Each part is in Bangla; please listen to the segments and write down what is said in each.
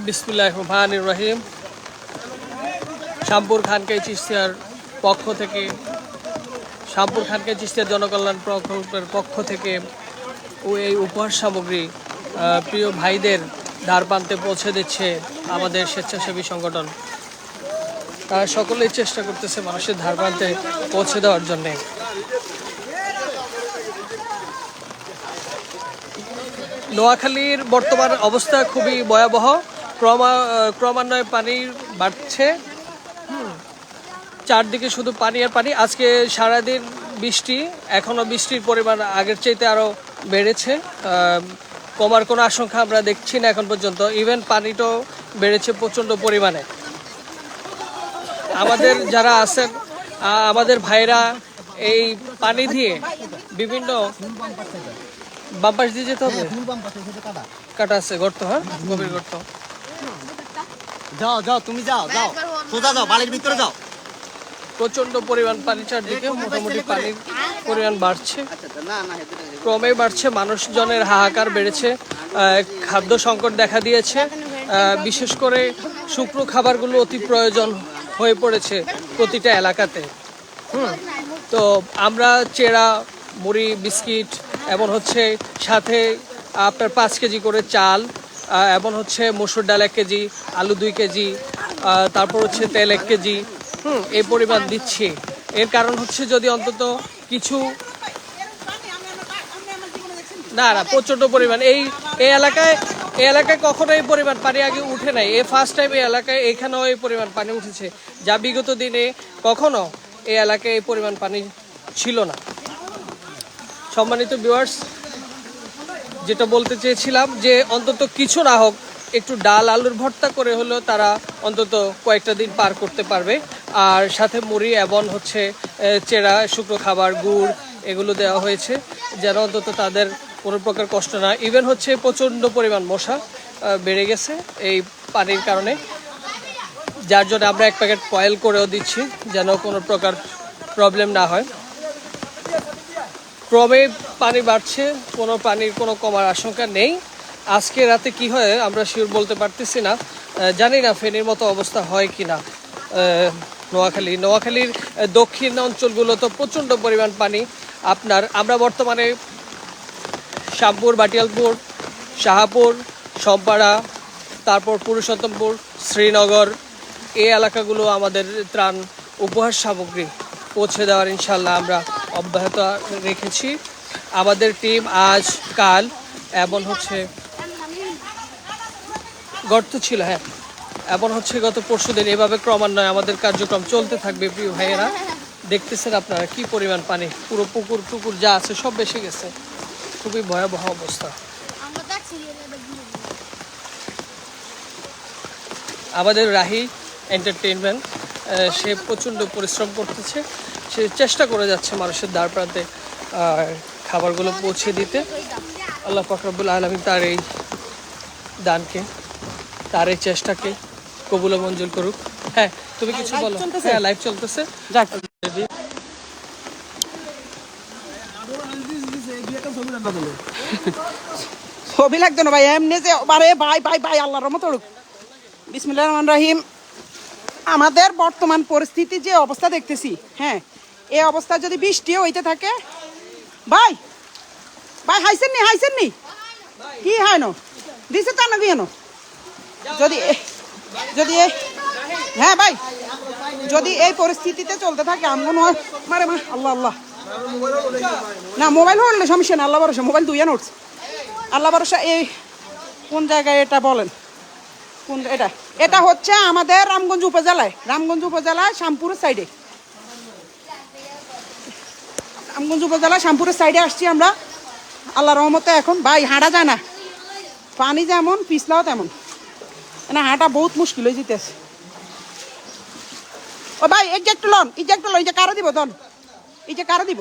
বিসমিল্লাহির রহমানির রহিম। শামপুর খানকে চিশতিয়ার পক্ষ থেকে, শামপুর খানকে চিশতিয়ার জনকল্যাণ প্রকল্পের পক্ষ থেকে এই উপহার সামগ্রী প্রিয় ভাইদের দ্বারপ্রান্তে পৌঁছে দিচ্ছে আমাদের স্বেচ্ছাসেবী সংগঠন। তারা সকলেই চেষ্টা করতেছে মানুষের দ্বারপ্রান্তে পৌঁছে দেওয়ার জন্যে। নোয়াখালীর বর্তমান অবস্থা খুবই ভয়াবহ। ক্রমান্বয়ে পানি বাড়ছে, চারদিকে শুধু পানি আর পানি। আজকে সারাদিন বৃষ্টি, এখনও বৃষ্টির পরিমাণ আগের চাইতে আরও বেড়েছে। কমার কোনো আশঙ্কা আমরা দেখছি না এখন পর্যন্ত। ইভেন পানিটাও বেড়েছে প্রচণ্ড পরিমাণে। আমাদের যারা আছেন, আমাদের ভাইরা এই পানি দিয়ে বিভিন্ন বাম্পাস দিয়ে যেতে হবে, কাটা আছে গর্ত, হ্যাঁ গভীর গর্ত। যাও যাও তুমি যাও যাও সোজা যাও, বাড়ির ভিতরে যাও। প্রচন্ড পরিমাণ পানি চারদিকে, মোটামুটি পানির পরিমাণ বাড়ছে, ক্রমেই বাড়ছে। মানুষজনের হাহাকার বেড়েছে, খাদ্য সংকট দেখা দিয়েছে। বিশেষ করে শুকনো খাবারগুলো অতি প্রয়োজন হয়ে পড়েছে প্রতিটা এলাকাতে। তো আমরা চেরা, মুড়ি, বিস্কিট, এবং হচ্ছে সাথে আপনার 5 কেজি করে চাল, এবং হচ্ছে মসুর ডাল 1 কেজি, আলু 2 কেজি, তারপর হচ্ছে তেল 1 কেজি, এই পরিমাণ দিচ্ছি। এর কারণ হচ্ছে যদি অন্তত কিছু না প্রচণ্ড পরিমাণ এই এলাকায় কখনো এই পরিমাণ পানি আগে উঠে নাই। এই ফার্স্ট টাইম এই এলাকায় এখানেও এই পরিমাণ পানি উঠেছে, যা বিগত দিনে কখনো এই এলাকায় এই পরিমাণ পানি ছিল না। সম্মানিত ভিউয়ার্স, যেটা বলতে চেয়েছিলাম যে অন্তত কিছু না হোক একটু ডাল আলুর ভর্তা করে হলেও তারা অন্তত কয়েকটা দিন পার করতে পারবে। আর সাথে মুড়ি এবং হচ্ছে চেরা, শুকনো খাবার, গুড় এগুলো দেওয়া হয়েছে যেন অন্তত তাদের কোনো প্রকার কষ্ট না। ইভেন হচ্ছে প্রচণ্ড পরিমাণ মশা বেড়ে গেছে এই পানির কারণে, যার জন্য আমরা 1 প্যাকেট কয়েল করেও দিচ্ছি যেন কোনো প্রকার প্রবলেম না হয়। ক্রমে পানি বাড়ছে, কোনো পানির কোনো কমার আশঙ্কা নেই। আজকে রাতে কি হয় আমরা শিওর বলতে পারতেছি না, জানি না ফেনীর মতো অবস্থা হয় কি না। নোয়াখালীর দক্ষিণ অঞ্চলগুলো তো প্রচণ্ড পরিমাণ পানি। আমরা বর্তমানে শামপুর, বাটিয়ালপুর, শাহাপুর, সম্পাড়া, তারপর পুরুষোত্তমপুর, শ্রীনগর, এই এলাকাগুলো আমাদের ত্রাণ উপহার সামগ্রী পৌঁছে দেওয়ার ইনশাল্লাহ আমরা অব্যাহত রেখেছি। আমাদের টিম আজ, কাল এবং হচ্ছে গর্ত ছিল, হ্যাঁ, এবং হচ্ছে গত পরশুদিন, এভাবে ক্রমান্বয়ে আমাদের কার্যক্রম চলতে থাকবে। প্রিয় ভাইয়েরা, দেখতেছেন আপনারা কি পরিমাণ পানি, পুরো পুকুর টুকুর যা আছে সব বেশি গেছে। খুবই ভয়াবহ অবস্থা। আমাদের রাহি এন্টারটেইনমেন্ট, সে প্রচণ্ড পরিশ্রম করতেছে, সে চেষ্টা করে যাচ্ছে মানুষের দ্বার প্রান্তে খাবারগুলো পৌঁছে দিতে। আল্লাহ পাক রব্বুল আলামিন তার এই দানকে, তার এই চেষ্টাকে কবুল ও মঞ্জুর করুক। হ্যাঁ, তুমি কিছু বলো। হ্যাঁ, লাইভ চলতেছে। ছবি লাগতো না ভাই, এমনি যে বারে ভাই ভাই ভাই আল্লাহর রহমত করুক। বিসমিল্লাহির রহমানির রহিম। আমাদের বর্তমান পরিস্থিতি যে অবস্থা দেখতেছি, হ্যাঁ, এই অবস্থা যদি বৃষ্টিও হইতে থাকে, ভাই ভাই হাইছেন নি কি হয় না দিছে তা না দিয়ে যদি হ্যাঁ ভাই, যদি এই পরিস্থিতিতে চলতে থাকে আমি মনে হয় মারে মা আল্লাহ আল্লাহ না, মোবাইল হলে সমস্যা না, আল্লাহ ভরসা, মোবাইল দুইয়া নোটস, আল্লাহ ভরসা। এই কোন জায়গায় এটা বলেন, কোন এটা হচ্ছে আমাদের রামগঞ্জ উপজেলায় শ্যামপুরের সাইডে, শ্যামপুরের সাইডে আসছি আমরা। আল্লাহর রহমতে এখন ভাই হাঁটা যায় না, পানি যেমন পিছলাও তেমন, না হাঁটা বহুত মুশকিল হয়ে যেতেছে। ও ভাই এই যে একটু লন, এই যে কারো দিব দন, এই যে কারো দিব,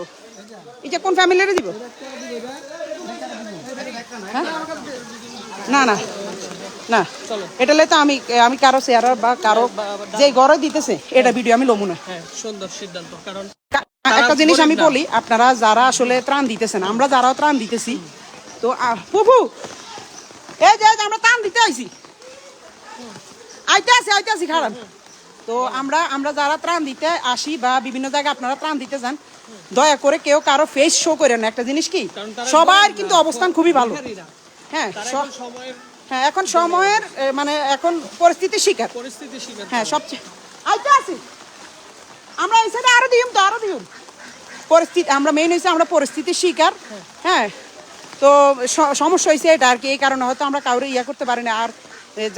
এই যে কোন ফ্যামিলিরে দিব? হ্যাঁ না না না, এটা তো আমি কারো শেয়ার বা কারো যে ঘরে দিতেছে এটা ভিডিও আমি লমু না। হ্যাঁ, সুন্দর সিদ্ধান্ত, কারণ একটা জিনিস আমি বলি, আপনারা যারা আসলে ত্রাণ দিতেছেন, আমরা যারাও ত্রাণ দিতেছি, তো ফুফু এই যে আমরা ত্রাণ দিতে আইছি, আইতে আসি খারাপ। তো আমরা যারা ত্রাণ দিতে আসি বা বিভিন্ন জায়গায় আপনারা ত্রাণ দিতে যান, দয়া করে কেউ কারো ফেস শো করেন না। একটা জিনিস কি, সবার কিন্তু অবস্থান খুবই ভালো। হ্যাঁ হ্যাঁ, এখন সময়ের মানে এখন পরিস্থিতি শিকার। হ্যাঁ, সবচেয়ে আইতে আসি আমরা এই সাইডে আরো দিউম পরিস্থিতি, আমরা মেইন হয়েছে আমরা পরিস্থিতির শিকার। হ্যাঁ, তো সমস্যা হয়েছে এটা আর কি, এই কারণে হয়তো আমরা কাউরে ইয়া করতে পারি না। আর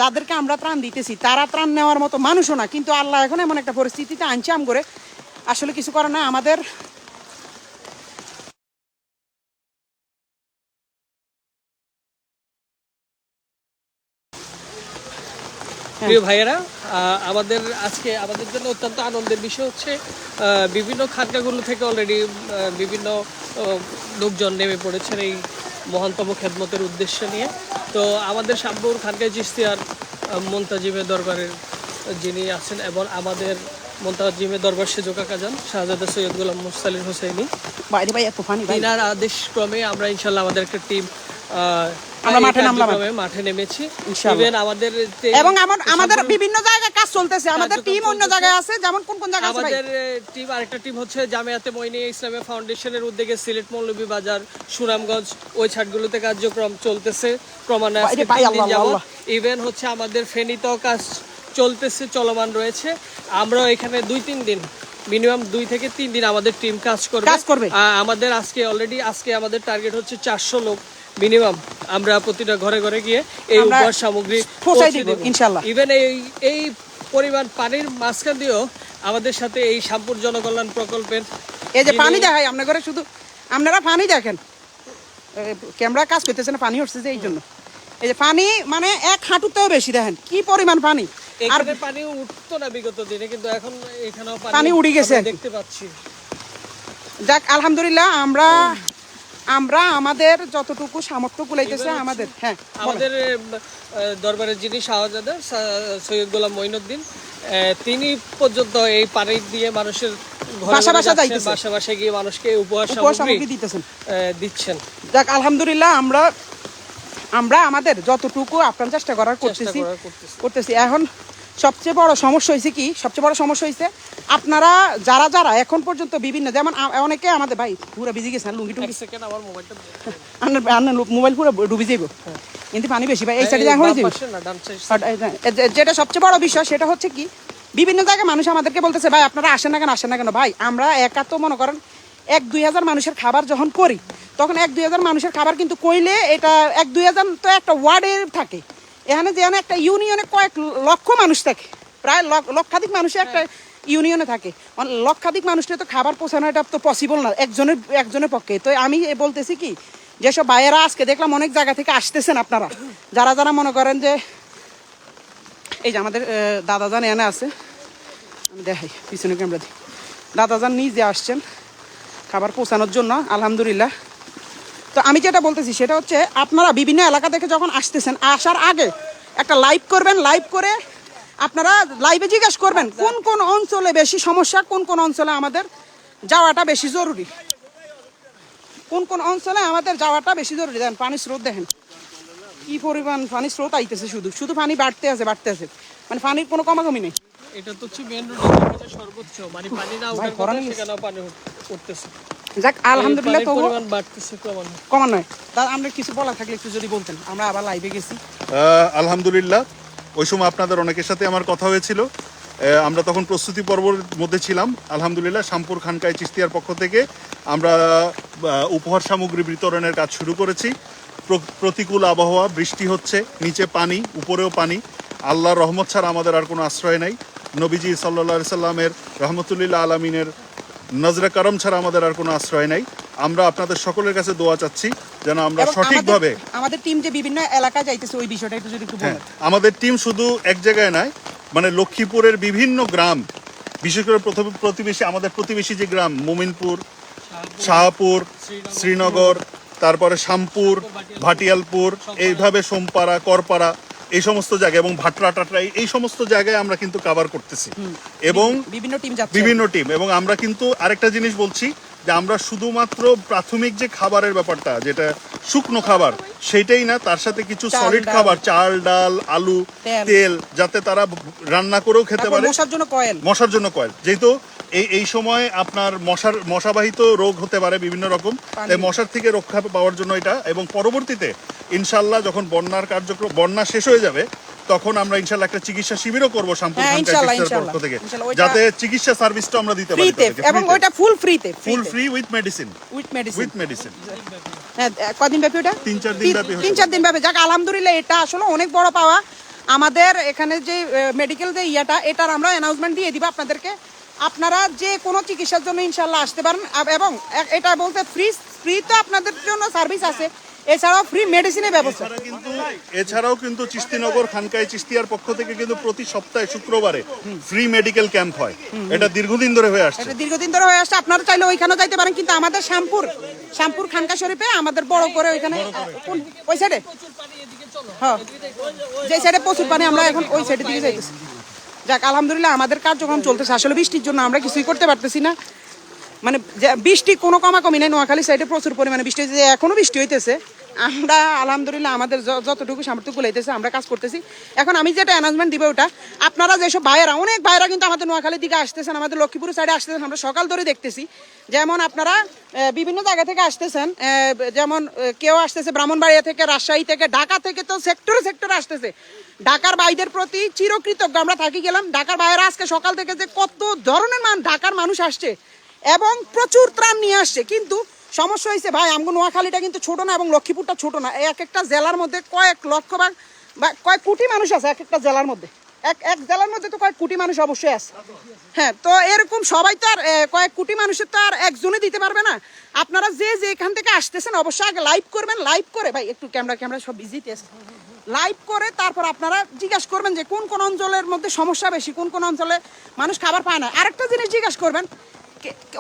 যাদেরকে আমরা ত্রাণ দিতেছি তারা ত্রাণ নেওয়ার মতো মানুষও না, কিন্তু আল্লাহ এখন এমন একটা পরিস্থিতিতে আনছে আম করে, আসলে কিছু করে না আমাদের। প্রিয় ভাইয়েরা, আমাদের জন্য অত্যন্ত আনন্দের বিষয় হচ্ছে বিভিন্ন খানকাগুলো থেকে অলরেডি বিভিন্ন লোকজন নেমে পড়েছেন এই মহানতম খেদমতের উদ্দেশ্য নিয়ে। তো আমাদের শামপুর খানকা চিশতিয়ার মোন্তাজিমের দরবারের যিনি আছেন এবং আমাদের মোন্তাজিমের দরবার সেজকা কাজান শাহজাদা সৈয়দ গোলাম মুরসালিন হোসেনি, তিনার আদেশ ক্রমে আমরা ইনশাল্লাহ আমাদের একটা টিম আমরা মাঠে নেমেছি। ইভেন আমাদের এবং আমাদের বিভিন্ন জায়গায় কাজ চলতেছে, আমাদের টিম অন্য জায়গায় আছে। যেমন কোন জায়গায় আছে আমাদের টিম, আরেকটা টিম হচ্ছে জামিয়াতে মইনিয়া ইসলামিয়া ফাউন্ডেশনের উদ্যোগে সিলেট মৌলভীবাজার সুনামগঞ্জ ওই ছাড়গুলোতে কার্যক্রম চলতেছে ক্রমান্বয়ে। ইভেন হচ্ছে আমাদের ফেনীতেও কাজ চলতেছে, চলমান রয়েছে। আমরা এখানে 2-3 দিন, মিনিমাম 2 থেকে 3 দিন আমাদের টিম কাজ করবে। আমাদের আজকে আমাদের টার্গেট হচ্ছে 400 লোক মিনিমাম। আমরা প্রতিটা ঘরে ঘরে গিয়ে এই উপহার সামগ্রী পৌঁছে দেব ইনশাআল্লাহ। ইভেন এই পরিমাণ পানির মাঝখান দিয়েও আমাদের সাথে এই শামপুর জনকল্যাণ প্রকল্পের এই যে পানি দেখাই আপনার ঘরে, শুধু আপনারা পানি দেখেন, ক্যামেরা কাজ করতেছে না, পানি উঠছে যে এই জন্য। এই যে পানি মানে 1 হাঁটুতেও বেশি, দেখেন কি পরিমাণ পানি। আর পানি উঠতো না বিগত দিনে, কিন্তু এখন এখানেও পানি উঠে গেছে দেখতে পাচ্ছি। যাক আলহামদুলিল্লাহ, আমরা আমাদের যতটুকু সামর্থ্য কুলাইতেছে আমাদের। হ্যাঁ, আমাদের দরবারের যিনি শাহজাদা সৈয়দ গোলাম মঈনুদ্দিন, তিনি পর্যন্ত এই পানি দিয়ে মানুষের বাসা গিয়ে মানুষকে উপহার সামগ্রী দিচ্ছেন। যাক আলহামদুলিল্লাহ, আমরা আমাদের যতটুকু আপনার চেষ্টা করার করতেছি। এখন সবচেয়ে বড় সমস্যা হয়েছে আপনারা যারা এখন পর্যন্ত বিভিন্ন, যেমন অনেকে আমাদের ভাই পুরো ভিজে গেছে, লুঙ্গি টুঙ্গি মোবাইল পুরো ডুবে যাইব, কিন্তু পানি বেশি ভাই এই সাইডে হয়ে যাবে। যেটা সবচেয়ে বড় বিষয় সেটা হচ্ছে কি, বিভিন্ন জায়গায় মানুষ আমাদেরকে বলতেছে ভাই আপনারা আসেন না কেন। ভাই আমরা একা তো মনে করেন 1-2 হাজার মানুষের খাবার যখন করি, তখন 1-2 হাজার মানুষের খাবার কিন্তু কইলে এটা 1-2 হাজার তো একটা ওয়ার্ডের থাকে। এখানে যেখানে একটা ইউনিয়নে কয়েক লক্ষ মানুষ থাকে, প্রায় লক্ষাধিক মানুষের একটা ইউনিয়নে থাকে, লক্ষাধিক মানুষের তো খাবার পৌঁছানো এটা তো পসিবল না একজনের পক্ষে। তো আমি বলতেছি কি, যেসব ভাইয়েরা আজকে দেখলাম অনেক জায়গা থেকে আসতেছেন, আপনারা যারা মনে করেন যে এই যে আমাদের দাদাজান এনে আছে, আমি দেখাই পিছনে ক্যামেরা দিই, দাদাজান নিজে আসছেন খাবার পৌঁছানোর জন্য আলহামদুলিল্লাহ। তো আমি যেটা বলতেছি সেটা হচ্ছে আপনারা বিভিন্ন এলাকা থেকে যখন আসতেছেন, আসার আগে একটা লাইভ করবেন, লাইভ করে আপনারা লাইভে জিজ্ঞেস করবেন কোন অঞ্চলে বেশি সমস্যা, কোন অঞ্চলে আমাদের যাওয়াটা বেশি জরুরি, কোন অঞ্চলে আমাদের যাওয়াটা বেশি জরুরি। দেখেন পানির স্রোত, দেখেন কি পরিমাণ পানির স্রোত আইতেছে, শুধু পানি বাড়তে আছে, মানে পানির কোনো কমাকমি নেই। এটা তো হচ্ছে মেন রোডের সর্বোচ্চ, মানে পানি না ওঠার কথা সেখানেও পানি উঠতেছে। যাক আলহামদুলিল্লাহ, তো পরিমাণ বাড়তেছে কমান নয়। দাদা আমরা কিছু বলা থাকলে একটু যদি বলতেন, আমরা আবার লাইভে গেছি। আলহামদুলিল্লাহ, ওই সময় আপনাদের অনেকের সাথে আমার কথা হয়েছিল, আমরা তখন প্রস্তুতি পর্বের মধ্যে ছিলাম। আলহামদুলিল্লাহ, শামপুর খানকায় চিশতিয়ার পক্ষ থেকে আমরা উপহার সামগ্রী বিতরণের কাজ শুরু করেছি। প্রতিকূল আবহাওয়া, বৃষ্টি হচ্ছে, নিচে পানি, উপরেও পানি, আল্লাহর রহমত ছাড়া আমাদের আর কোনো আশ্রয় নাই। নবীজি সাল্লাল্লাহু আলাইহি সাল্লামের রহমতুল্লিল্লাহ আলামিনের নজরে করম ছাড়া আমাদের আর কোনো আশ্রয় নাই। আমরা আপনাদের সকলের কাছে দোয়া চাচ্ছি যেন আমরা সঠিকভাবে, আমাদের টিম যে বিভিন্ন এলাকায় যাইতেছে ওই বিষয়টা একটু যদি একটু বলেন। আমাদের টিম শুধু এক জায়গায় নয়, মানে লক্ষ্মীপুরের বিভিন্ন গ্রাম, বিশেষ করে প্রতিবেশী, আমাদের প্রতিবেশী যে গ্রাম মোমিনপুর, শাহপুর, শ্রীনগর, তারপরে শামপুর, ভাটিয়ালপুর, এইভাবে সোমপাড়া, করপাড়া, এই সমস্ত জায়গায় এবং ভাটরা টাটরা এই সমস্ত জায়গায় আমরা কিন্তু কভার করতেছি এবং বিভিন্ন টিম যাচ্ছে বিভিন্ন টিম এবং আমরা কিন্তু আরেকটা জিনিস বলছি যে আমরা শুধুমাত্র প্রাথমিক যে খাবারের ব্যাপারটা যেটা শুকনো খাবার সেটাই না, তার সাথে কিছু চাল, সলিড ডাল। খাবার, চাল ডাল আলু তেল। তেল, যাতে তারা রান্না করেও খেতে তারপর পারে। মশার জন্য কয়েল মশার জন্য কয়েল, যেহেতু এই সময় আপনার মশাবাহিত রোগ হতে পারে বিভিন্ন রকম, তাই মশার থেকে রক্ষা পাওয়ার জন্য এটা। এবং পরবর্তীতে ইনশাল্লাহ যখন বন্যা শেষ হয়ে যাবে তখন আমরা ইনশাল্লাহ একটা চিকিৎসা শিবিরও করবো শামপুর হ্যাঁ, খান ইনশাল্লাহ, কাইসের পক্ষ ইনশাল্লাহ। থেকে, ইনশাল্লাহ, ওইটা- যাতে চিকিৎসা সার্ভিসটা আমরা দিতে পারি ফ্রিতে, এবং ওইটা ফুল ফ্রিতে full free with medicine with medicine. With medicine. হ্যাঁ, কদিন ব্যাপী ওটা? 3-4 দিন ব্যাপী হতে 3-4 দিন ব্যাপী। যাক আলহামদুলিল্লাহ, এটা আসলে অনেক বড় পাওয়া। আমাদের এখানে যে মেডিকেল যে এটার আমরা অ্যানাউন্সমেন্ট দিয়ে দিব আপনাদেরকে। আপনারা যে কোনো চিকিৎসার জন্য ইনশাল্লাহ আসতে পারেন এবং এটা বলতে ফ্রি তো আপনাদের জন্য সার্ভিস আছে, এছাড়াও ফ্রি মেডিসিনের ব্যবস্থা। এছাড়াও কিন্তু চিস্তিনগর খানকাই চিস্তিয়ার পক্ষ থেকে কিন্তু প্রতি সপ্তাহে শুক্রবারে ফ্রি মেডিকেল ক্যাম্প হয়। এটা দীর্ঘদিন ধরে হয়ে আসছে। এটা দীর্ঘদিন ধরে হয়ে আসছে। আপনারা চাইলে ওইখানেও যাইতে পারেন, কিন্তু আমাদের শ্যামপুর খানকা শরীফে আমাদের বড় করে ওইখানে ওই সাইডে, হ্যাঁ যে সাইডে প্রচুর পানি, আমরা এখন ওই সাইডের দিকে যাইতেছি। যাক আলহামদুলিল্লাহ, আমাদের কার্যক্রম চলতেছে। আসলে বৃষ্টির জন্য আমরা কিছুই করতে পারতেছি না, মানে বৃষ্টি কোনো কমাকমি নেই। নোয়াখালী সাইডে প্রচুর পরিমাণে বৃষ্টি হয়েছে, এখনো বৃষ্টি হইতেছে। আমরা আলহামদুলিল্লাহ আমাদের যতটুকু সামর্থ্য কুলাইতেছে আমরা কাজ করতেছি। এখন আমি যেটা অ্যানাউন্সমেন্ট দিব ওটা আপনারা যেসব ভাইয়েরা, অনেক ভাইয়েরা কিন্তু আমাদের নোয়াখালীর দিকে আসতেছেন, আমাদের লক্ষ্মীপুর সাইডে আসতেছেন, আমরা সকাল ধরে দেখতেছি। যেমন আপনারা বিভিন্ন জায়গা থেকে আসতেছেন, যেমন কেউ আসতেছে ব্রাহ্মণবাড়িয়া থেকে, রাজশাহী থেকে, ঢাকা থেকে, তো সেক্টরে আসতেছে। ঢাকার ভাইদের প্রতি চিরকৃতজ্ঞ আমরা থাকি গেলাম। ঢাকার ভাইয়েরা আজকে সকাল থেকে যে কত ধরনের ঢাকার মানুষ আসছে এবং প্রচুর ত্রাণ নিয়ে আসছে। কিন্তু সমস্যা হয়েছে ভাই, আমগো নোয়াখালীটা কিন্তু ছোট না এবং লক্ষ্মীপুরটা ছোট না। এক একটা জেলার মধ্যে কয়েক লক্ষ বা কয়েক কোটি মানুষ আছে এক একটা জেলার মধ্যে। এক জেলার মধ্যে তো কয়েক কোটি মানুষ অবশ্যই আছে। হ্যাঁ, তো এরকম সবাই তো আর কয়েক কোটি মানুষের তো আর একজনে দিতে পারবে না। আপনারা যে এখান থেকে আসতেছেন অবশ্যই আগে লাইভ করবেন। লাইভ করে ভাই একটু ক্যামেরা সব বিজিতে আছে, লাইভ করে তারপর আপনারা জিজ্ঞাসা করবেন যে কোন কোন অঞ্চলের মধ্যে সমস্যা বেশি, কোন কোন অঞ্চলে মানুষ খাবার পায় না। আরেকটা জিনিস জিজ্ঞাসা করবেন,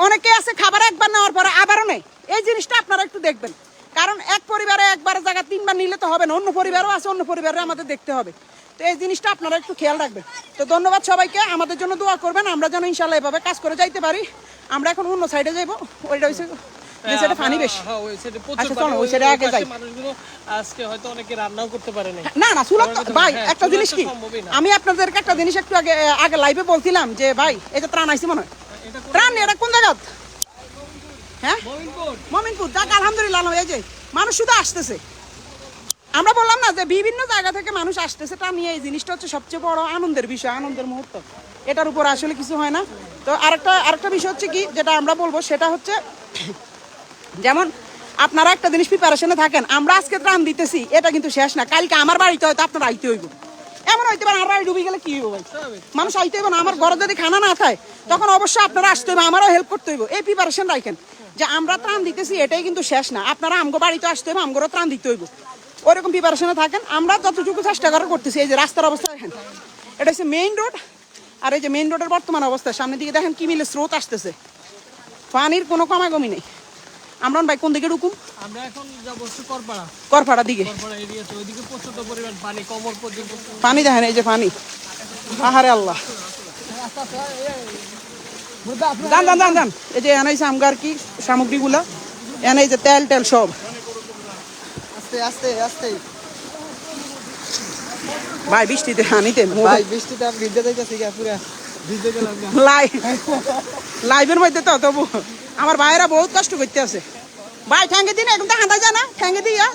অনেকে আছে খাবার একবার নেওয়ার পরে আবারও নেই। এই জিনিসটা আপনারা একটু দেখবেন, কারণ এক পরিবারে একবার জায়গা 3বার নিলে তো হবে না, অন্য পরিবারও আছে, অন্য পরিবারে আমাদের দেখতে হবে। তো এই জিনিসটা আপনারা একটু খেয়াল রাখবেন। তো ধন্যবাদ সবাইকে, আমাদের জন্য দোয়া করবেন, আমরা যেন ইনশাল্লাহ এভাবে কাজ করে যাইতে পারি। আমরা এখন অন্য সাইডে যাইবো, ওইটা হচ্ছে যে সাইডে পানি বেশি। হ্যাঁ, ওই সাইডে প্রচুর আচ্ছা, পানি, চলো, ওই সাইডে আগে যাই। মানুষগুলো আজকে হয়তো অনেকে রান্নাও করতে পারে নাই। না চুলা তো ভাই, হ্যাঁ, একটা চুলা জিনিস তো কি, সম্ভবই না। আমি আপনাদেরকে একটা জিনিস একটু আগে লাইভে বলছিলাম যে ভাই এই যে ত্রাণ আইছি মনে হয়, ত্রাণ এটা কোন জায়গা? হ্যাঁ, মমিনপুর। যাক আলহামদুলিল্লাহ, এই যে মানুষ শুধু আসতেছে। আমরা বললাম না যে বিভিন্ন জায়গা থেকে মানুষ আসতেছে, তা নিয়ে এই জিনিসটা হচ্ছে সবচেয়ে বড় আনন্দের বিষয়, আনন্দের মুহূর্ত। এটার উপর আসলে কিছু হয় না। তো আরেকটা বিষয় হচ্ছে কি, যেটা আমরা বলবো সেটা হচ্ছে, যেমন আপনারা একটা জিনিস প্রিপারেশনে থাকেন, আমরা আজকে ত্রাণ দিতেছি, এটা কিন্তু শেষ না। কালকে আমার বাড়িতে হয়তো আপনারা আইতে হইব, এমন হইতে পারে আমার বাড়ি ডুবে গেলে কি হইব ভাই, মানুষ আইতে হইব না। আমার ঘরে যদি খানা না থাকে তখন অবশ্যই আপনারা আসতে হইব, আমারও হেল্প করতে হইব। এই প্রিপারেশন রাখেন যে আমরা ত্রাণ দিতেছি, এটাই কিন্তু শেষ না। আপনারা আমগো বাড়িতে আসতে হইব, আমগোরও ত্রাণ দিতে হইব, ওইরকম প্রিপারেশনে থাকেন। আমরা যতটুকু চেষ্টা করে করতেছি। এই যে রাস্তার অবস্থা দেখেন, এটা হচ্ছে মেইন রোড, আর এই যে মেইন রোডের বর্তমান অবস্থা সামনের দিকে দেখেন কি মিলে স্রোত আসতেছে, পানির কোনো কমাগমি নেই। আমরা ভাই কোন দিকে ঢুকুম? আমরা এখন যাব করপাড়া দিকে। করপাড়া এরিয়াতে, ওইদিকে প্রচুর পরিমাণ পানি, কোমর পর্যন্ত পানি দেখেন, এই যে পানি, আহারে আল্লাহ। যান এই যে এনে আমগার কি সামগ্রীগুলা, এনে এই যে তেল সব। আস্তে আস্তে আস্তে ভাই বৃষ্টিতে হানিতে ভাই, বৃষ্টিতে আমি ভিজে যাইতেছি পুরা, ভিজে গেলাম। লাইভের মধ্যে তো তবু আমার ভাইয়েরা বহুত কষ্ট করতে আছে। ভাই ঠ্যাঙ্গে দিন, এখন তো হাঁটা যায় না, ঠ্যাঙ্গে দিয়া।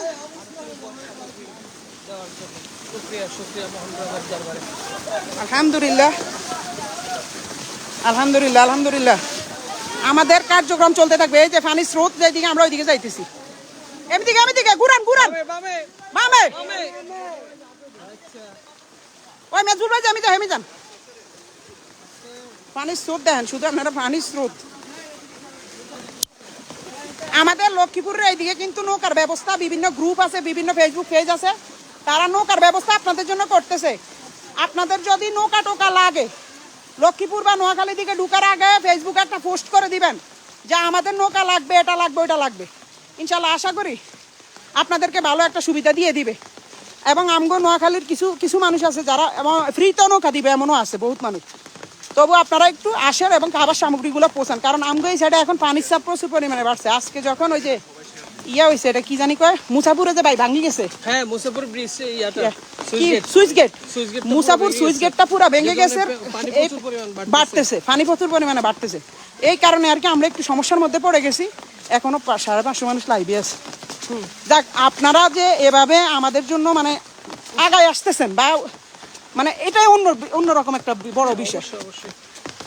আলহামদুলিল্লাহ আমাদের কার্যক্রম চলতে থাকবে। এই যে পানির স্রোত যেদিকে, আমরা ওইদিকে যাইতেছি। এমদিকে ঘুরান বামে, ওই মেজুর ভাই হেমি যান। পানির স্রোত দেখেন, শুধু আপনারা পানির স্রোত। আমাদের লক্ষ্মীপুরের এইদিকে কিন্তু নৌকার ব্যবস্থা, বিভিন্ন গ্রুপ আছে, বিভিন্ন ফেসবুক পেজ আছে, তারা নৌকার ব্যবস্থা আপনাদের জন্য করতেছে। আপনাদের যদি নৌকা টোকা লাগে, লক্ষ্মীপুর বা নোয়াখালী দিকে ঢুকার আগে ফেসবুকে একটা পোস্ট করে দিবেন যে আমাদের নৌকা লাগবে, এটা লাগবে, ওইটা লাগবে। ইনশাল্লাহ আশা করি আপনাদেরকে ভালো একটা সুবিধা দিয়ে দিবে। এবং আমগো নোয়াখালীর কিছু কিছু মানুষ আছে যারা এবং ফ্রিতেও নৌকা দিবে এমনও আছে বহুত মানুষ। তবু আপনারা একটু আসেন এবং খাবার সামগ্রীগুলো পৌঁছান, কারণ আমগো এই সাইডে এখন পানির চাপ প্রচুর পরিমাণে বাড়ছে। আজকে যখন ওই যে ইয়া হয়েছে, এটা কি জানি কয়, মুসাপুরে যে ভাই ভাঙি গেছে, হ্যাঁ মুসাফর ব্রিজ ইয়াটা কি switch gate, switch gate Musapur switch গেটটা পুরো ভেঙে গেছে, পানি এই প্রচুর পরিমাণ বাড়তেছে, পানি প্রচুর পরিমাণে বাড়তেছে। এই কারণে আর কি আমরা একটু সমস্যার মধ্যে পড়ে গেছি। এখনো 550 মানুষ লাইভে আছে। যাক, আপনারা যে এভাবে আমাদের জন্য মানে আগায় আসতেছেন বা মানে এটাই অন্যরকম একটা বড় বিষয়। অবশ্যই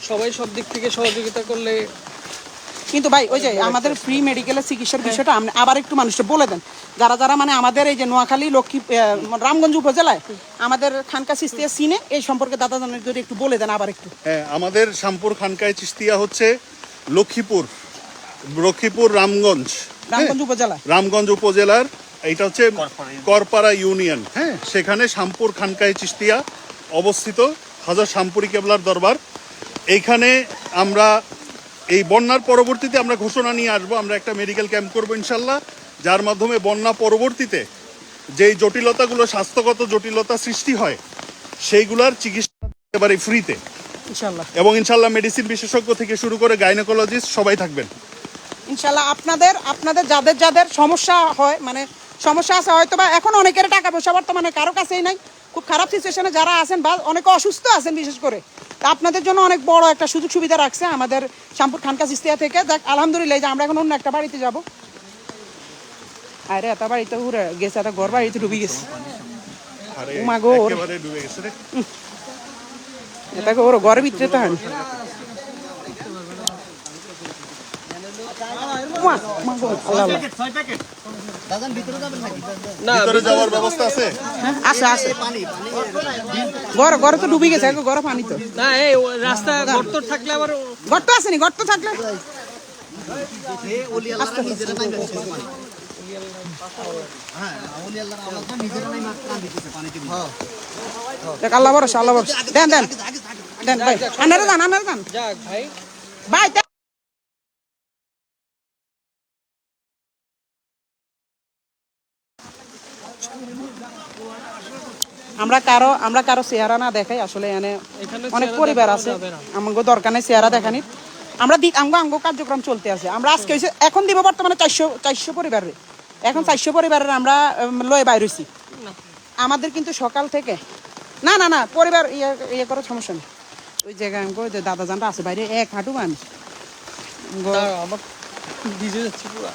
সবাই সব দিক থেকে সহযোগিতা করলে। কিন্তু ভাই ওই যে আমাদের ফ্রি মেডিকেলের চিকিৎসার বিষয়টা আপনি আবার একটু মানুষকে বলে দেন, যারা যারা মানে আমাদের এই যে নোয়াখালী লক্ষ্মী রামগঞ্জ উপজেলায় আমাদের খানকা চিস্তিয়া সিনে এই সম্পর্কে দাদা জানের যদি একটু বলে দেন আবার একটু। হ্যাঁ, আমাদের শামপুর খানকায় চিস্তিয়া হচ্ছে লক্ষ্মীপুর রামগঞ্জ উপজেলা, রামগঞ্জ উপজেলার, এইটা হচ্ছে করপাড়া ইউনিয়ন। হ্যাঁ, সেখানে শামপুর খানকায় চিস্তিয়া অবস্থিত, হযরত শামপুরি কেবলার দরবার। এইখানে আমরা এই বন্যার পরবর্তীতে আমরা ঘোষণা নিয়ে আসবো, আমরা একটা মেডিকেল ক্যাম্প করবো ইনশাল্লাহ, যার মাধ্যমে বন্যা পরবর্তীতে যেই জটিলতাগুলো, স্বাস্থ্যগত জটিলতা সৃষ্টি হয় সেইগুলার চিকিৎসা একেবারে ফ্রিতে ইনশাল্লাহ। এবং ইনশাল্লাহ মেডিসিন বিশেষজ্ঞ থেকে শুরু করে গাইনোকোলজিস্ট সবাই থাকবেন ইনশাল্লাহ। আপনাদের যাদের যাদের সমস্যা হয়, মানে সমস্যা আছে হয়তো বা এখন অনেকের টাকা পয়সা বর্তমানে কারো কাছেই নাই, খুব খারাপ সিচুয়েশনে যারা আছেন বা অনেকে অসুস্থ আছেন বিশেষ করে, তা আপনাদের জন্য অনেক বড় একটা সুযোগ সুবিধা রাখছে আমাদের শামপুর খানকা চিস্তিয়া থেকে। যাক আলহামদুলিল্লাহ, যে আমরা এখন অন্য একটা বাড়িতে যাব। আরে এত বাড়িতে ঘুরে গেছে, একটা ঘর বাড়িতে ডুবে গেছে, মাগো একেবারে ডুবে গেছে রে। এটাকে ওর ঘরের ভিতরে তো হানি না ভিতরে যাওয়ার ব্যবস্থা আছে? আছে আছে, ঘরে তো ডুবে গেছে, ঘরে পানি তো না, এই রাস্তা গর্ত থাকলে আবার গর্ত আসেনি, গর্ত থাকলে আল্লাহ ভরসা, আল্লাহ ভরসা। দেন দেন দেন ভাই, আনারে দেন, আনারে দেন যাক ভাই। ভাই। আমরা কারো চেহারা না দেখাই, আসলে এখানে অনেক পরিবার আছে, আমাকে দরকার নেই চেহারা দেখানির। আমরা আমগো কার্যক্রম চলতে আছে। আমরা আজকে এখন দিব বর্তমানে 400 পরিবারের, এখন 400 পরিবারের আমরা লয়ে বাইর হইছি। আমাদের কিন্তু সকাল থেকে না না না পরিবার ইয়ে করার সমস্যা নেই। ওই জায়গায় আমগো যে দাদা জানটা আছে বাইরে, এক হাঁটু মানুষ। আমার ভিজে যাচ্ছে পুরো।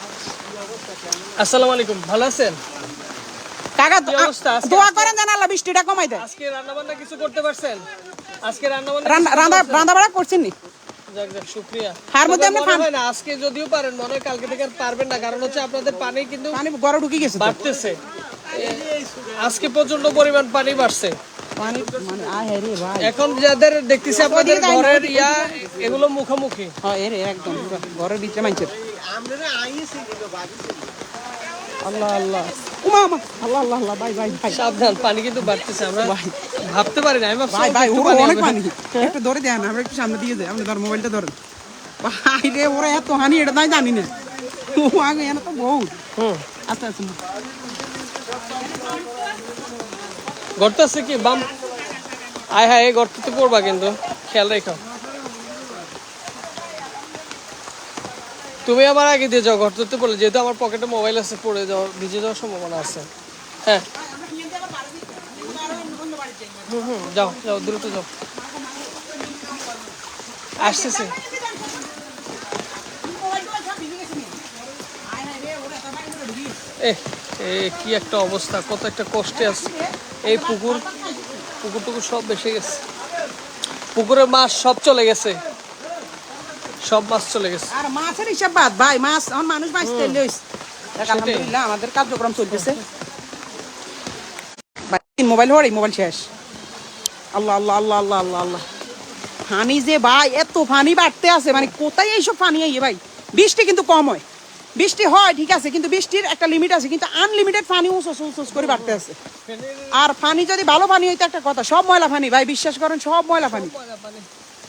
আসসালামু আলাইকুম, ভালো আছেন কাকা? কি অবস্থা? দোয়া করেন যেন আল্লাহ বৃষ্টিটা কমাই দেয়। আজকে রান্না বান্না কিছু করতে পারছেন? আজকে রান্না রান্না বাড়া করছেন নি? যাক যাক, শুকরিয়া। হার মধ্যে তবে আপনি মনে হয় না আজকে যদিও পারেন, মনে হয় কালকে থেকে আর পারবেন না, কারণ হচ্ছে আপনাদের পানি কিন্তু পানি ঘরে ঢুকে গেছে তো। বাড়তেছে। আজকে প্রচন্ড পরিমাণ পানি বাড়ছে। পানি মানে আরে ভাই, এখন যাদের দেখতেছি আপনাদের ঘরের ইয়া, এগুলো মুখোমুখি। হ্যাঁ এর একদম পুরো ঘরের ভিতরে মাইছে। আল্লাহ আল্লাহ, উমা মা, আল্লাহ আল্লাহ আল্লাহ, ভাই ভাই ভাই সাবধান, পানি কিন্তু বাড়তেছে। আমরা ভাবতে পারি না, আমি ভাবছি ভাই ভাই, একটু ওরা অনেক হবে। পানি, একটু ধরে দেন, আমরা একটু সামনে দিয়ে যাই, আপনি ধর মোবাইলটা ধরেন। ভাই রে, ওরা এত হানি এটা তাই জানি না, ও আগে এনে তো বহুত। আচ্ছা আচ্ছা, গর্ত আছে কি বাম? আয় হায়, এই গর্ততে পড়বা কিন্তু, খেয়াল রেখো। তুমি আমার আগে দিয়ে যাও গর্ততে পড়লে, যেহেতু আমার পকেটে মোবাইল আছে, পড়ে যাওয়ার ভিজে যাওয়ার সম্ভাবনা আছে। হ্যাঁ যাও যাও, দ্রুত যাও, আসতেছে। কি একটা অবস্থা, কত একটা কষ্টে আছে। এই পুকুর টুকুর সব বেসে গেছে, পুকুরের মাছ সব চলে গেছে, সব মাছ চলে গেছে। আর মাছের হিসাব বাদ ভাই, মাছ এখন মানুষ মাছ তেলে হইছে। আলহামদুলিল্লাহ আমাদের কার্যক্রম চলতেছে। মোবাইল হওয়ার মোবাইল শেষ। আল্লাহ আল্লাহ আল্লাহ আল্লাহ আল্লাহ আল্লাহ, পানি যে ভাই এত পানি বাড়তে আছে, মানে কোথায় এইসব পানি আইয়ে ভাই। বৃষ্টি কিন্তু কম হয়, বৃষ্টি হয় ঠিক আছে, কিন্তু বৃষ্টির একটা লিমিট আছে, কিন্তু আনলিমিটেড পানি উঁচু করে বাড়তে আছে। আর পানি যদি ভালো পানি হইতো একটা কথা, সব ময়লা পানি ভাই, বিশ্বাস করেন সব ময়লা পানি।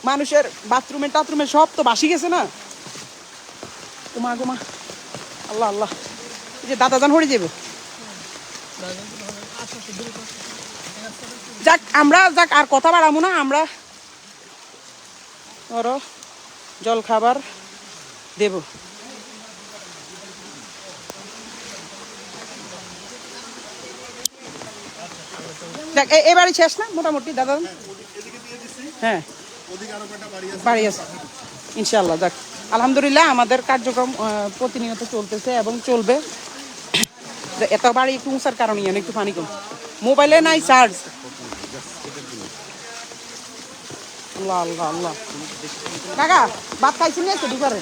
মানুষের বাথরুমের টাথরুমের সব তো বাসি গেছে না। গোমা গোমা, আল্লাহ আল্লাহ, এই যে দাদা জান হয়ে যাবে। যাক আমরা আর কথা বাড়াবো না, আমরা ওরও জল খাবার দেব। দেখ এবারই শেষ না মোটামুটি দাদা? হ্যাঁ বাড়ি আছে ইনশাল্লাহ। যাক আলহামদুলিল্লাহ আমাদের কার্যক্রম প্রতিনিয়ত চলতেছে এবং চলবে। এত বাড়ি একটু উঁচার কারণে একটু পানি কম, মোবাইলে নাই চার্জ। আল্লাহ আল্লাহ আল্লাহ। কাকা ভাত খাইছি না একটু দুপুরে?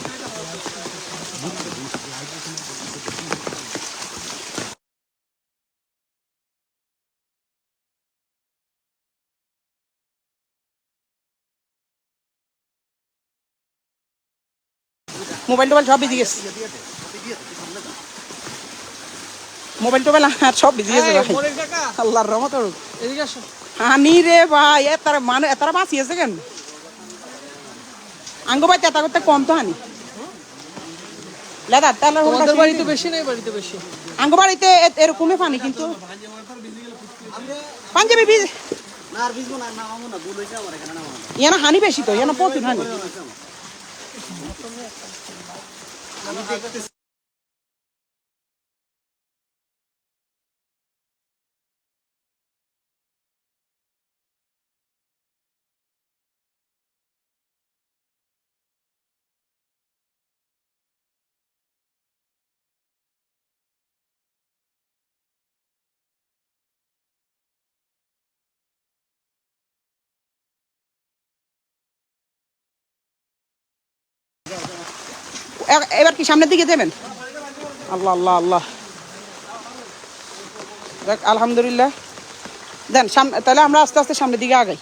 মোবাইল টোবাইল সব ভিজে গেছে, মোবাইল টোবাইল সব ভিজে গেছে ভাই, আল্লাহর রহমত। হানি রে ভাই এতারা মানে এতারা বাঁচিয়েছে কেন? আঙ্গ ভাই তেতা করতে কম তো হানি লেদা তাহলে বাড়িতে বেশি নেই, বাড়িতে বেশি। আঙ্গ বাড়িতে এরকমই পানি, কিন্তু পাঞ্জাবি বীজ ইয়ানা হানি বেশি তো, ইয়ানা প্রচুর হানি। এবার কি সামনের দিকে দেবেন? আল্লাহ আল্লাহ আল্লাহ। দেখ আলহামদুলিল্লাহ দেন সামনে, তাহলে আমরা আস্তে আস্তে সামনের দিকে আগাই।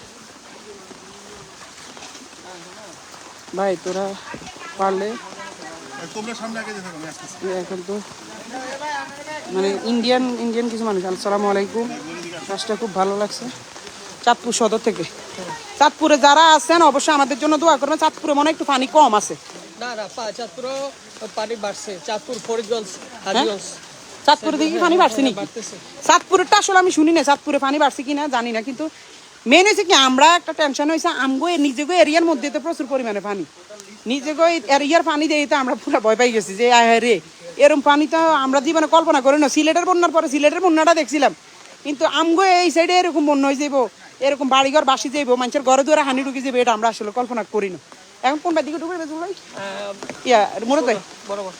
ভাই তোরা পারলে এখন তো মানে ইন্ডিয়ান কিছু মানুষ। আসসালামু আলাইকুম, কাজটা খুব ভালো লাগছে। চাঁদপুর সদর থেকে, চাঁদপুরে যারা আছেন অবশ্যই আমাদের জন্য দোয়া করবেন। চাঁদপুরে মনে হয় একটু পানি কম আছে। না না চাঁদপুরেও পানি বাড়ছে, চাঁদপুর ফরিদগঞ্জ হাজীগঞ্জ চাঁদপুরে দেখি পানি বাড়ছে নাকি? চাঁদপুরেরটা আসলে আমি শুনি না, চাঁদপুরে পানি বাড়ছে কিনা জানি না, কিন্তু মেন হয়েছে কি আমরা একটা টেনশন হয়েছে আমগো নিজেগো এরিয়ার মধ্যে তো প্রচুর পরিমাণে পানি, নিজেগো এরিয়ার পানি দিয়ে তো আমরা পুরো ভয় পাই গেছি যে রে এরকম পানি তো আমরা জীবনে কল্পনা করি না। সিলেটের বন্যার পরে সিলেটের বন্যাটা দেখছিলাম, কিন্তু আমগো এই সাইডে এরকম বন্যা হয়ে যাবো, এরকম বাড়িঘর বাসি যাইবো, মানুষের ঘরে দুয়ারে হানি ঢুকে যাবে, এটা আমরা আসলে কল্পনা করি না। এখন কোন দিকে ঢুকবে ভাই? মুরত ভাই বরাবর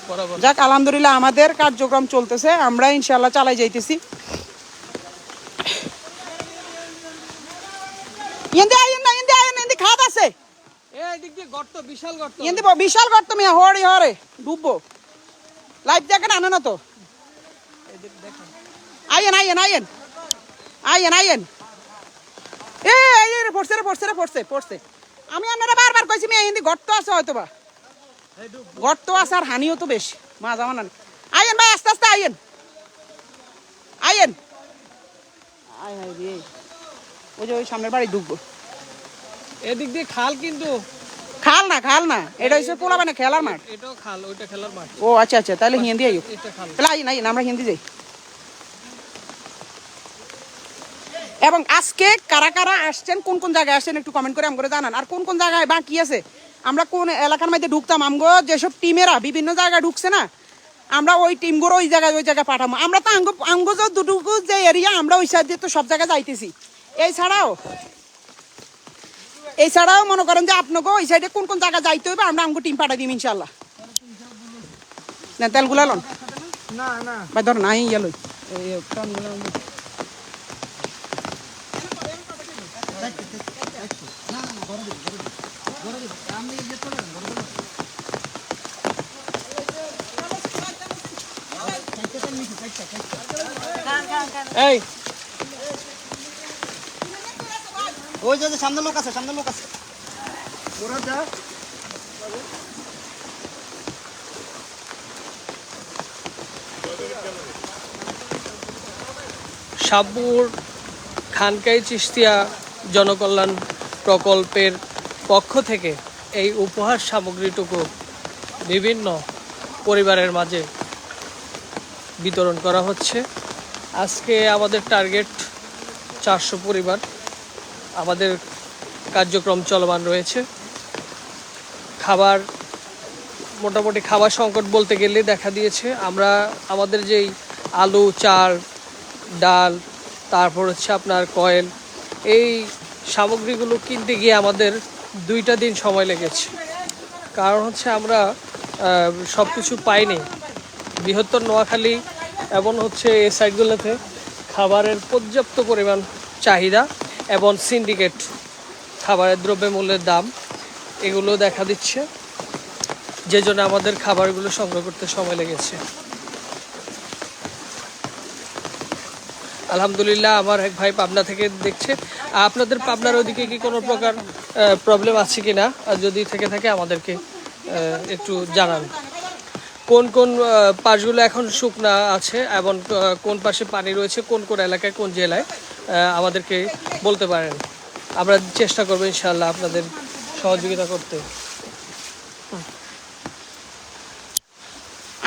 বরাবর। যাক আলহামদুলিল্লাহ আমাদের কার্যক্রম চলতেছে, আমরা ইনশাল্লাহ চালাই যাইতেছি। খাত আছে বিশাল গর্ত, বিশাল গর্ত মিয়া, হরে হরে ডুববো। লাইফ জ্যাকেট আনে না তো? আইয়েন আইয়েন আইয়েন আইয়েন আইয়েন। পড়ছে রে পড়ছে রে পড়ছে পড়ছে। আমি আপনারা বারবার কইছি মেয়ে হিন্দি গর্ত আছে, হয়তো বা গর্ত আছে আর হানিও তো বেশ মা যাওয়া না। আইয়েন ভাই আস্তে আস্তে আইয়েন আইয়েন। আয় হায় রে, ওই যে ওই সামনের বাড়ি ঢুকবো। এদিক দিয়ে খাল, কিন্তু খাল না এটা হচ্ছে পোলাপানে খেলার মাঠ। এটাও খাল, ওইটা খেলার মাঠ। ও আচ্ছা আচ্ছা, তাহলে হিন্দি আইও, এটা খাল। তাহলে আইন আইন আমরা হিন্দি যাই। এবং আজকে কারা কারা আসছেন, কোন কোন জায়গায় আসছেন একটু কমেন্ট করে আমগো জানান। আর কোন কোন জায়গায় বাকি আছে, আমরা কোন এলাকার মধ্যে ঢুকতাম, আমগো যেসব টিমেরা বিভিন্ন জায়গায় ঢুকছে না, আমরা ওই টিমগুলো ওই জায়গায় পাঠাবো। আমরা তো আঙ্গো যে দুটুকু যে এরিয়া আমরা ওই সাইড দিয়ে তো সব জায়গায় যাইতেছি। এছাড়াও মনে করেন যে আপনাকে ওই সাইডে কোন কোন জায়গায় যাইতে হবে আমরা আমগো টিম পাঠাই দিই ইনশাল্লাহ। না তেলগুলা লন না না ভাই ধর নাই গেল। এই ওই যে সামনে লোক আছে, সামনে লোক আছে। ওরা যা শাহপুর খানকাই চিশতিয়া জনকল্যাণ প্রকল্পের পক্ষ থেকে এই উপহার সামগ্রীটুকু বিভিন্ন পরিবারের মাঝে বিতরণ করা হচ্ছে। আজকে আমাদের টার্গেট 400 পরিবার আমাদের কার্যক্রম চলমান রয়েছে। খাবার মোটামুটি খাবার সংকট বলতে গেলে দেখা দিয়েছে। আমরা আমাদের যেই আলু, চাল, ডাল, তারপর হচ্ছে আপনার কয়েল, এই সামগ্রীগুলো কিনতে গিয়ে আমাদের 2টা দিন সময় লেগেছে। কারণ হচ্ছে আমরা সব কিছু পাইনি। বৃহত্তর নোয়াখালী এবং হচ্ছে এই সাইডগুলোতে খাবারের পর্যাপ্ত পরিমাণ চাহিদা এবং সিন্ডিকেট খাবারের দ্রব্যমূল্যের দাম এগুলো দেখা দিচ্ছে, যে জন্য আমাদের খাবারগুলো সংগ্রহ করতে সময় লেগেছে। আলহামদুলিল্লাহ আমার এক ভাই পাবনা থেকে দেখছে। আপনাদের পাবনার ওদিকে কি কোনো প্রকার প্রবলেম আছে কি না, আর যদি থেকে থাকে আমাদেরকে একটু জানান। কোন কোন পাশগুলো এখন শুকনা আছে এবং কোন পাশে পানি রয়েছে, কোন কোন এলাকায়, কোন জেলায় আমাদেরকে বলতে পারেন। আমরা চেষ্টা করবো ইনশাআল্লাহ আপনাদের সহযোগিতা করতে।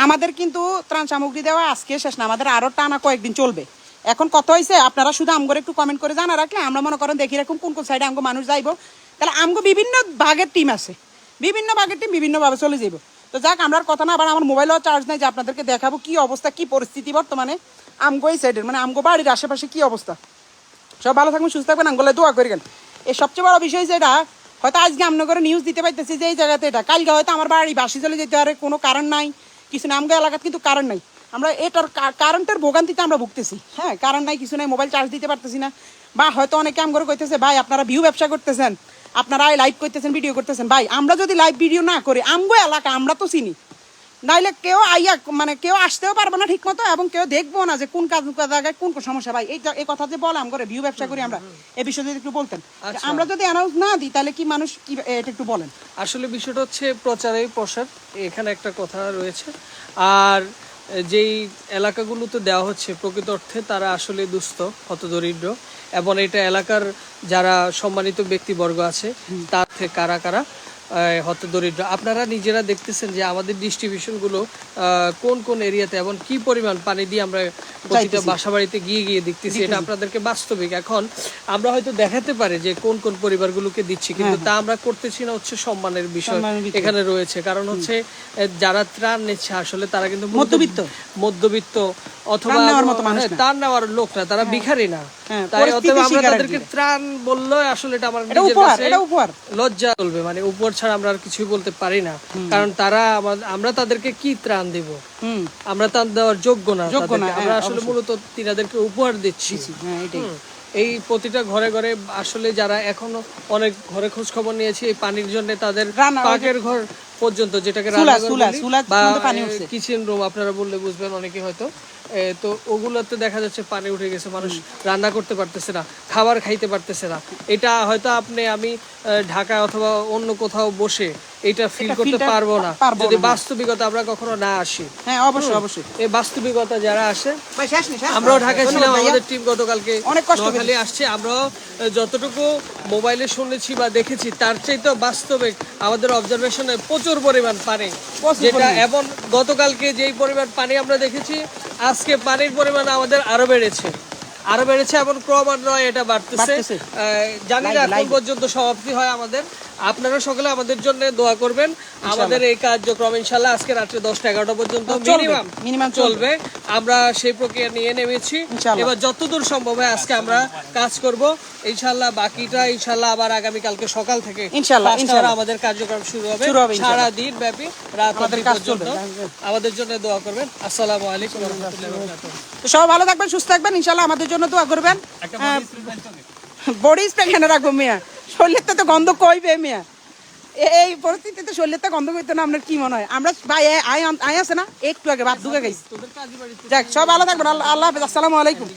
আমাদের কিন্তু ত্রাণ সামগ্রী দেওয়া আজকে শেষ না, আমাদের আরো টানা কয়েকদিন চলবে। এখন কত হয়েছে আপনারা শুধু আমগরে একটু কমেন্ট করে জানা রাখলে আমরা মনে করেন দেখি এরকম কোন কোন সাইডে আমগো মানুষ যাইবো, তাহলে আমগো বিভিন্ন ভাগের টিম আছে, বিভিন্ন ভাগের টিম বিভিন্নভাবে চলে যাইব। তো যাক, আমরা আর কথা না, আবার আমার মোবাইলেও চার্জ নাই যে আপনাদেরকে দেখাবো কি অবস্থা, কি পরিস্থিতি বর্তমানে আমগো এই সাইডের, মানে আমগো বাড়ির আশেপাশে কি অবস্থা। সব ভালো থাকবেন, সুস্থ থাকবেন, আমগোলে দোয়া করিবেন। এই সবচেয়ে বড় বিষয় যেটা হয়তো আজকে আমনগরে নিউজ দিতে পাইতেছি যে এই জায়গাতে এটা, কালকে হয়তো আমার বাড়ি বাসি চলে যেতে পারে, কোনো কারণ নাই কিছু না। আমগো এলাকাত কিন্তু কারণ নাই, আমরা এটার কারেন্টের ভোগান্তিতে আমরা ভুগতেছি। হ্যাঁ, কারণ নাই, কিছু নাই, মোবাইল চার্জ দিতে পারতেছি না। বা হয়তো অনেকে আমগরে কইতেছে ভাই আপনারা ভিউ ব্যবসা করতেছেন, আপনারা লাইভ করতেছেন, ভিডিও করতেছেন। ভাই আমরা যদি লাইভ ভিডিও না করি, আমগো এলাকা আমরা তো চিনি, নাইলে কেউ আইয়া মানে কেউ আসতেও পারবে না ঠিক মতো, এবং কেউ দেখবো না যে কোন কাজ জায়গায় কোন কোন সমস্যা। ভাই এই কথা যে বলে আমগরে ভিউ ব্যবসা করি আমরা, এই বিষয়ে যদি একটু বলতেন। আমরা যদি অ্যানাউন্স না দিই তাহলে কি মানুষ কি, এটা একটু বলেন। আসলে বিষয়টা হচ্ছে প্রচারেই প্রসার, এখানে একটা কথা রয়েছে। আর যেই এলাকাগুলোতে দেওয়া হচ্ছে প্রকৃত অর্থে তারা আসলে দুস্থ, হতদরিদ্র, এবং এটা এলাকার যারা সম্মানিত ব্যক্তিবর্গ আছে তার থেকে কারা কারা হতদরিদ্র। আপনারা নিজেরা দেখতেছেন যে আমাদের ডিস্ট্রিবিউশনগুলো কোন কোন এরিয়াতে এবং কি পরিমাণ পানি দিয়ে আমরা প্রতিটা বাসা বাড়িতে গিয়ে গিয়ে দেখতেছি। এটা আপনাদেরকে বাস্তবিক এখন আমরা হয়তো দেখাতে পারি যে কোন কোন পরিবারগুলোকে দিচ্ছি, কিন্তু তা আমরা করতেছি না, হচ্ছে সম্মানের বিষয় এখানে রয়েছে। কারণ হচ্ছে যারা ত্রাণ নিচ্ছে আসলে তারা কিন্তু মধ্যবিত্ত অথবা ত্রাণ নেওয়ার লোক না, তারা ভিখারি না। তাই অতএব আমরা তাদেরকে ত্রাণ বললে আসলে এটা আমার নিজের কাছে লজ্জা চলবে, মানে উপর ছাড়া আমরা আর কিছুই বলতে পারি না। কারণ তারা আমরা তাদেরকে কি ত্রাণ দিব, আমরা ত্রাণ দেওয়ার যোগ্য না। আমরা আসলে মূলত তিনাদেরকে উপহার দিচ্ছি। এই প্রতিটা ঘরে ঘরে আসলে যারা এখনো অনেক ঘরে খোঁজ খবর নিয়েছি, এই পানির জন্য তাদের পাকের ঘর পর্যন্ত, যেটাকে বা কিচেন রুম আপনারা বললে বুঝবেন অনেকে হয়তো, তো ওগুলোতে দেখা যাচ্ছে পানি উঠে গেছে, মানুষ রান্না করতে পারতেছে না, খাবার খাইতে পারতেছে না। এটা হয়তো আমি ঢাকা অথবা অন্য কোথাও বসে এটা ফিল করতে পারবো না যদি বাস্তবিকতা আমরা কখনো না আসি। হ্যাঁ, অবশ্যই অবশ্যই এই বাস্তবিকতা যারা আসে, আমরাও ঢাকায় ছিলাম, আমাদের টিম গতকালকে নোয়াখালী আসছে, আমরাও যতটুকু মোবাইলে শুনেছি বা দেখেছি তার চাইতে বাস্তবিক আমাদের অবজারভেশনে প্রচুর পরিমাণ পানি, যেটা এবং গতকালকে যেই পরিমাণ পানি আমরা দেখেছি, আজকে পানির পরিমাণ আমাদের আরো বেড়েছে এবং ক্রমান্বয়ে এটা বাড়তেছে। জানি না কোন পর্যন্ত সমাপ্তি হয় আমাদের। আপনারা সকলে আমাদের জন্য দোয়া করবেন। আমাদের এই কার্যক্রম ইনশাআল্লাহ আজকে রাত্রে 10টা-11টা পর্যন্ত মিনিমাম চলবে। আমরা সেই প্রক্রিয়া নিয়ে নেমেছি, এবার যতদূর সম্ভব হয় আজকে আমরা কাজ করব ইনশাআল্লাহ। বাকিটা ইনশাআল্লাহ আবার আগামী কালকে সকাল থেকে ইনশাআল্লাহ আমাদের কার্যক্রম শুরু হবে, সারা দিন ব্যাপী রাত পর্যন্ত। আমাদের জন্য দোয়া করবেন। আসসালামু আলাইকুম ওয়া রাহমাতুল্লাহি ওয়া বারাকাতুহু। তো সবাই ভালো থাকবেন, সুস্থ থাকবেন, ইনশাআল্লাহ আমাদের জন্য দোয়া করবেন। বডি স্প্রে কেন রাখবো মিয়া, শরীরের তো গন্ধ কইবে মিয়া, এই পরিস্থিতিতে শরীরের তো গন্ধ কইতে না। আপনার কি মনে হয়? আমরা ভাই আই আছে না একটু আগে ভাত ঢুকে গেছি। যাক, সব ভালো থাকবেন, আল্লাহ হাফেজ, আসসালামু আলাইকুম।